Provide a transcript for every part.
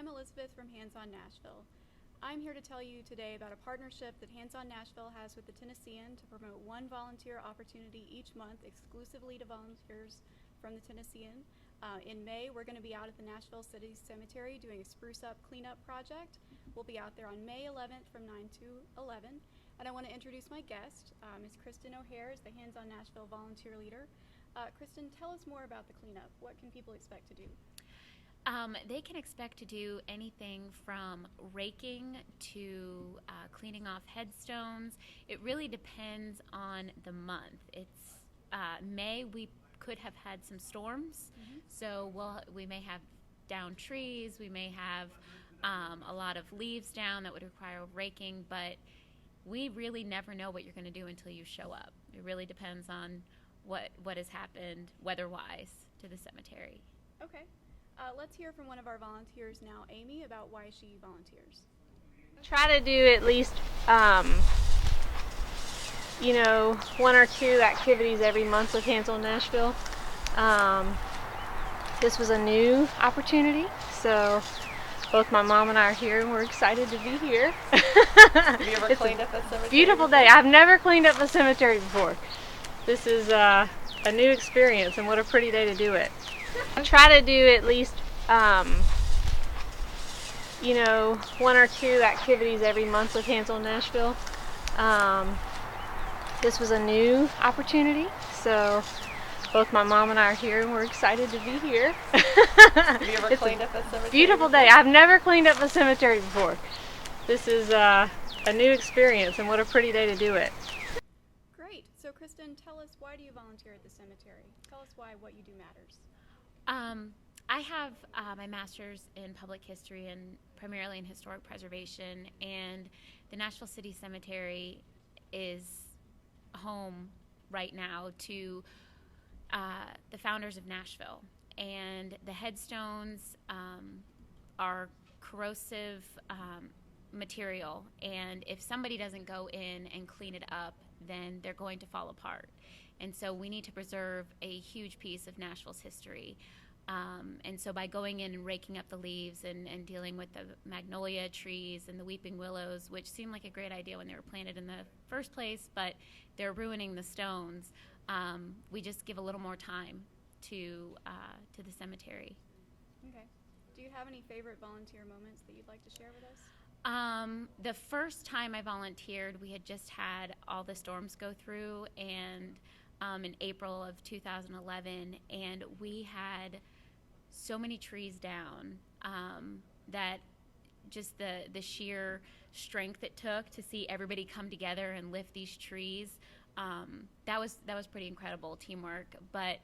I'm Elizabeth from Hands On Nashville. I'm here to tell you today about a partnership that Hands On Nashville has with the Tennessean to promote one volunteer opportunity each month exclusively to volunteers from the Tennessean. In May, we're going to be out at the Nashville City Cemetery doing a spruce up cleanup project. We'll be out there on May 11th from 9 to 11. And I want to introduce my guest, Ms. Kristen O'Hare, is the Hands On Nashville volunteer leader. Kristen, tell us more about the cleanup. What can people expect to do? They can expect to do anything from raking to cleaning off headstones. It really depends on the month. It's May. We could have had some storms, so we may have down trees. We may have a lot of leaves down that would require raking, but we really never know what you're going to do until you show up. It really depends on what has happened weather-wise to the cemetery. Okay. Let's hear from one of our volunteers now, Amy, about why she volunteers. Try to do at least, one or two activities every month with Hands On Nashville. This was a new opportunity, so both my mom and I are here, and we're excited to be here. Have you ever cleaned up a cemetery? Beautiful day. I've never cleaned up a cemetery before. This is a new experience, and what a pretty day to do it. I try to do at least, one or two activities every month with Hands On Nashville. This was a new opportunity, so both my mom and I are here, and we're excited to be here. Have you ever cleaned up a cemetery? Beautiful day. I've never cleaned up a cemetery before. This is a new experience, and what a pretty day to do it. Great. So, Kristen, tell us, why do you volunteer at the cemetery? Tell us why what you do matters. I have my master's in public history and primarily in historic preservation, and the Nashville City Cemetery is home right now to the founders of Nashville, and the headstones are corrosive material, and if somebody doesn't go in and clean it up, then they're going to fall apart. And so we need to preserve a huge piece of Nashville's history. And so by going in and raking up the leaves and dealing with the magnolia trees and the weeping willows, which seemed like a great idea when they were planted in the first place, but they're ruining the stones, we just give a little more time to the cemetery. Okay. Do you have any favorite volunteer moments that you'd like to share with us? The first time I volunteered, we had just had all the storms go through, and in April of 2011, and we had so many trees down that just the sheer strength it took to see everybody come together and lift these trees, that was pretty incredible teamwork. But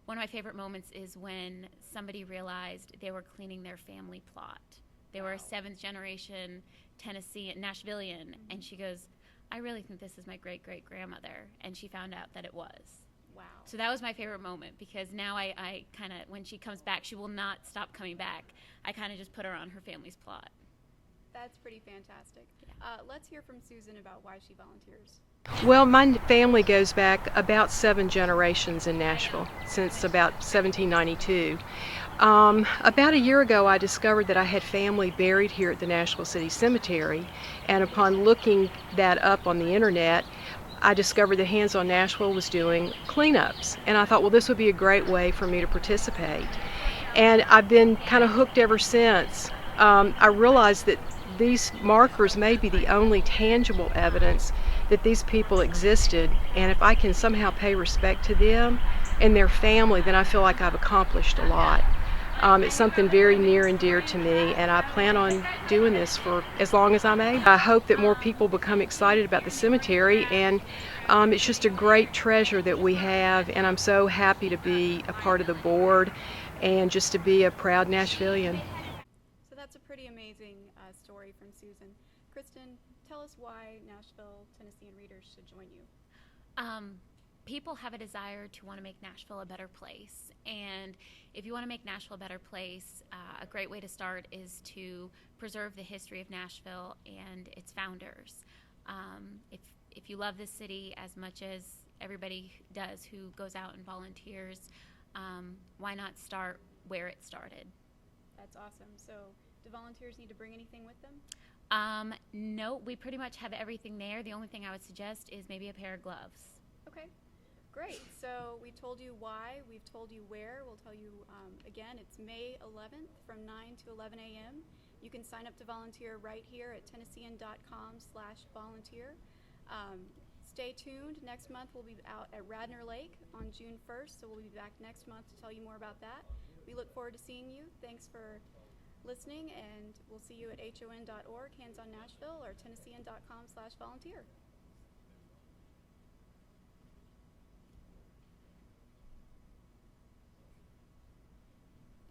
one of my favorite moments is when somebody realized they were cleaning their family plot. They were a 7th generation Tennessean, Nashvilleian, and she goes, I really think this is my great-great-grandmother, and she found out that it was. Wow. So that was my favorite moment, because now I kind of, when she comes back, she will not stop coming back. I kind of just put her on her family's plot. That's pretty fantastic. Yeah. Let's hear from Susan about why she volunteers. Well, my family goes back about 7 generations in Nashville, since about 1792. About a year ago, I discovered that I had family buried here at the Nashville City Cemetery, and upon looking that up on the internet, I discovered that Hands On Nashville was doing cleanups, and I thought, well, this would be a great way for me to participate. And I've been kind of hooked ever since. I realized that these markers may be the only tangible evidence that these people existed, and if I can somehow pay respect to them and their family, then I feel like I've accomplished a lot. It's something very near and dear to me, and I plan on doing this for as long as I'm able. I hope that more people become excited about the cemetery, and it's just a great treasure that we have, and I'm so happy to be a part of the board and just to be a proud Nashvilleian. So that's a pretty amazing story from Susan. Kristen, tell us why Nashville Tennessean readers should join you. People have a desire to want to make Nashville a better place, and if you want to make Nashville a better place, a great way to start is to preserve the history of Nashville and its founders. If you love this city as much as everybody does who goes out and volunteers, why not start where it started? That's awesome. So Do volunteers need to bring anything with them? No, we pretty much have everything there. The only thing I would suggest is maybe a pair of gloves. Okay, great. So we told you why, we've told you where. We'll tell you again, it's May 11th from 9 to 11 a.m. You can sign up to volunteer right here at tennessean.com/volunteer. Stay tuned. Next month we'll be out at Radnor Lake on June 1st, so we'll be back next month to tell you more about that. We look forward to seeing you. Thanks for listening, and we'll see you at hon.org, Hands on Nashville, or tennessean.com/volunteer.